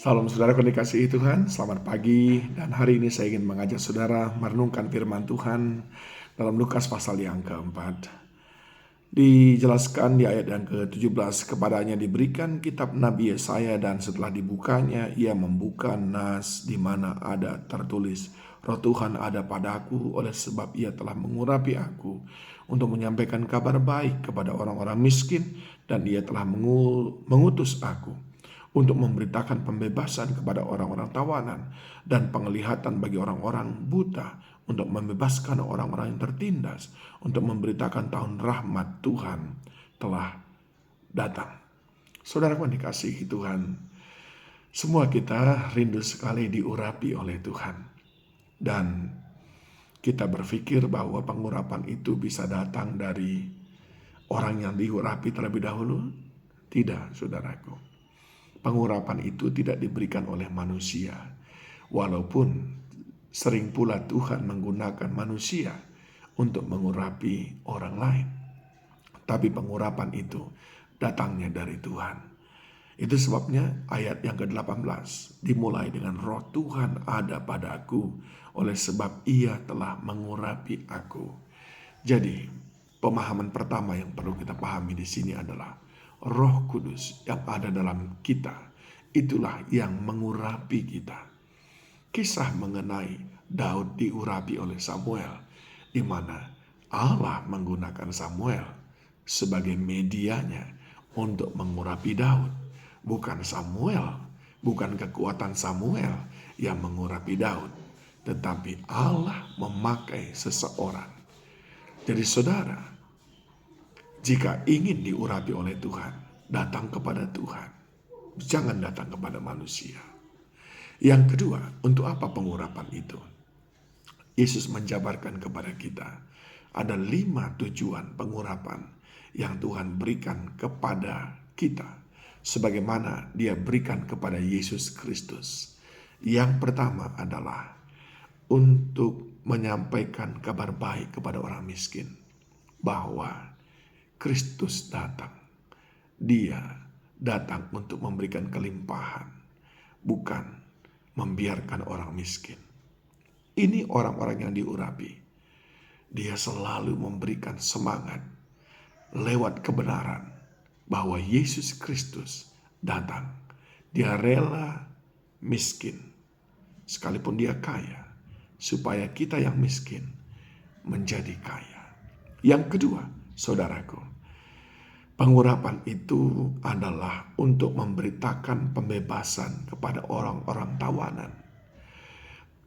Salam saudaraku dikasihi Tuhan, selamat pagi. Dan hari ini saya ingin mengajak saudara merenungkan firman Tuhan dalam Lukas pasal yang keempat. Dijelaskan di ayat yang ke-17, kepadanya diberikan kitab Nabi Yesaya dan setelah dibukanya ia membuka nas di mana ada tertulis, Roh Tuhan ada padaku oleh sebab ia telah mengurapi aku untuk menyampaikan kabar baik kepada orang-orang miskin dan ia telah mengutus aku untuk memberitakan pembebasan kepada orang-orang tawanan dan penglihatan bagi orang-orang buta, untuk membebaskan orang-orang yang tertindas, untuk memberitakan tahun rahmat Tuhan telah datang. Saudaraku yang dikasihi Tuhan, semua kita rindu sekali diurapi oleh Tuhan. Dan kita berpikir bahwa pengurapan itu bisa datang dari orang yang diurapi terlebih dahulu. Tidak, saudaraku. Pengurapan itu tidak diberikan oleh manusia. Walaupun sering pula Tuhan menggunakan manusia untuk mengurapi orang lain. Tapi pengurapan itu datangnya dari Tuhan. Itu sebabnya ayat yang ke-18 dimulai dengan Roh Tuhan ada padaku oleh sebab ia telah mengurapi aku. Jadi pemahaman pertama yang perlu kita pahami di sini adalah Roh Kudus yang ada dalam kita, itulah yang mengurapi kita. Kisah mengenai Daud diurapi oleh Samuel, di mana Allah menggunakan Samuel sebagai medianya untuk mengurapi Daud. Bukan Samuel, bukan kekuatan Samuel yang mengurapi Daud, tetapi Allah memakai seseorang. Jadi saudara, jika ingin diurapi oleh Tuhan, datang kepada Tuhan. Jangan datang kepada manusia. Yang kedua, untuk apa pengurapan itu? Yesus menjabarkan kepada kita, ada 5 tujuan pengurapan yang Tuhan berikan kepada kita, sebagaimana Dia berikan kepada Yesus Kristus. Yang pertama adalah untuk menyampaikan kabar baik kepada orang miskin, bahwa Kristus datang. Dia datang untuk memberikan kelimpahan, bukan membiarkan orang miskin. Ini orang-orang yang diurapi. Dia selalu memberikan semangat lewat kebenaran bahwa Yesus Kristus datang. Dia rela miskin sekalipun dia kaya, supaya kita yang miskin menjadi kaya. Yang kedua, saudaraku, pengurapan itu adalah untuk memberitakan pembebasan kepada orang-orang tawanan.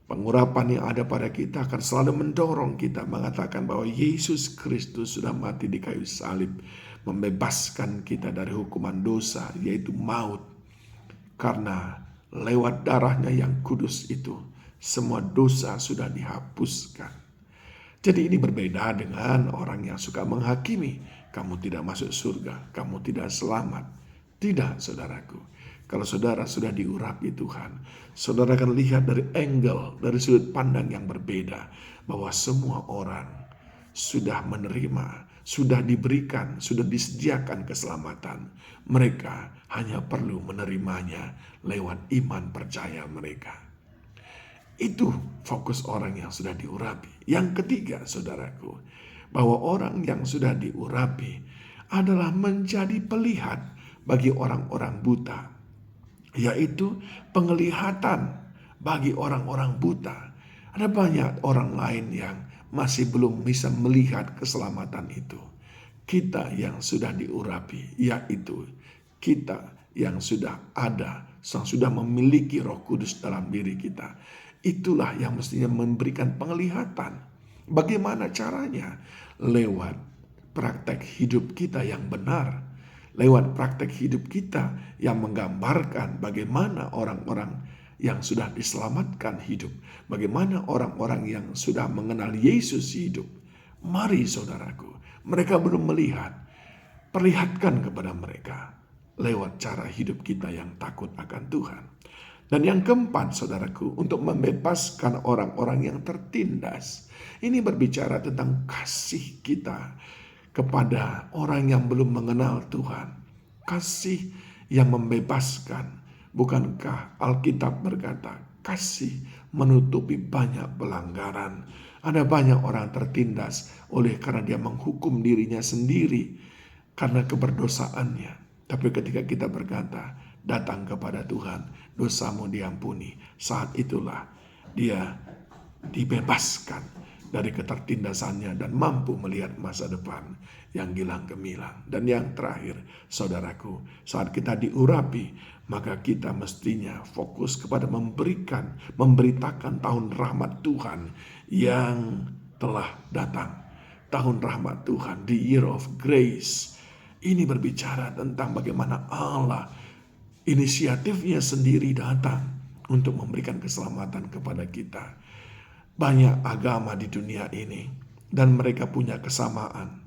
Pengurapan yang ada pada kita akan selalu mendorong kita mengatakan bahwa Yesus Kristus sudah mati di kayu salib, membebaskan kita dari hukuman dosa, yaitu maut. Karena lewat darahnya yang kudus itu, semua dosa sudah dihapuskan. Jadi ini berbeda dengan orang yang suka menghakimi. Kamu tidak masuk surga, kamu tidak selamat. Tidak, saudaraku. Kalau saudara sudah diurapi Tuhan, saudara akan lihat dari angle, dari sudut pandang yang berbeda, bahwa semua orang sudah menerima, sudah diberikan, sudah disediakan keselamatan. Mereka hanya perlu menerimanya lewat iman percaya mereka. Itu fokus orang yang sudah diurapi. Yang ketiga, saudaraku, bahwa orang yang sudah diurapi adalah menjadi pelihat bagi orang-orang buta, yaitu penglihatan bagi orang-orang buta. Ada banyak orang lain yang masih belum bisa melihat keselamatan itu. Kita yang sudah diurapi, yaitu kita yang sudah ada, yang sudah memiliki Roh Kudus dalam diri kita, itulah yang mestinya memberikan penglihatan. Bagaimana caranya? Lewat praktek hidup kita yang benar, lewat praktek hidup kita yang menggambarkan bagaimana orang-orang yang sudah diselamatkan hidup, bagaimana orang-orang yang sudah mengenal Yesus hidup. Mari saudaraku, mereka belum melihat, perlihatkan kepada mereka lewat cara hidup kita yang takut akan Tuhan. Dan yang keempat, saudaraku, untuk membebaskan orang-orang yang tertindas. Ini berbicara tentang kasih kita kepada orang yang belum mengenal Tuhan. Kasih yang membebaskan, Bukankah Alkitab berkata, kasih menutupi banyak pelanggaran. Ada banyak orang tertindas oleh karena dia menghukum dirinya sendiri karena keberdosaannya. Tapi ketika kita berkata, datang kepada Tuhan, dosamu diampuni, saat itulah dia dibebaskan dari ketertindasannya dan mampu melihat masa depan yang gilang gemilang. Dan yang terakhir, saudaraku, saat kita diurapi, maka kita mestinya fokus kepada memberitakan tahun rahmat Tuhan yang telah datang. Tahun rahmat Tuhan, the year of grace. Ini berbicara tentang bagaimana Allah inisiatifnya sendiri datang untuk memberikan keselamatan kepada kita. Banyak agama di dunia ini dan mereka punya kesamaan.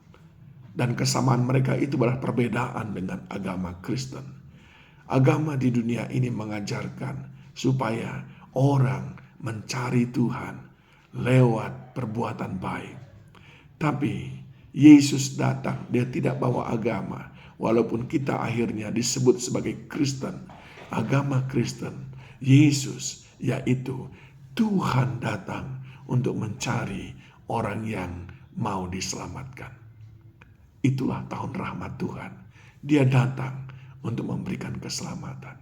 Dan kesamaan mereka itu adalah perbedaan dengan agama Kristen. Agama di dunia ini mengajarkan supaya orang mencari Tuhan lewat perbuatan baik. Tapi Yesus datang, dia tidak bawa agama. Walaupun kita akhirnya disebut sebagai Kristen, agama Kristen, Yesus yaitu Tuhan datang untuk mencari orang yang mau diselamatkan. Itulah tahun rahmat Tuhan. Dia datang untuk memberikan keselamatan.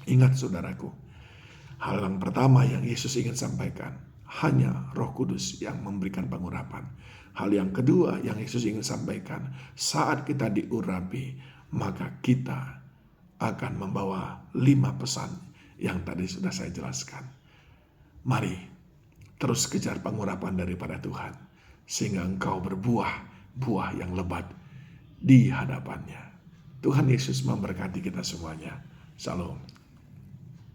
Ingat saudaraku, hal yang pertama yang Yesus ingin sampaikan, hanya Roh Kudus yang memberikan pengurapan. Hal yang kedua yang Yesus ingin sampaikan, saat kita diurapi, maka kita akan membawa 5 pesan yang tadi sudah saya jelaskan. Mari terus kejar pengurapan daripada Tuhan, sehingga engkau buah yang lebat di hadapannya. Tuhan Yesus memberkati kita semuanya. Shalom.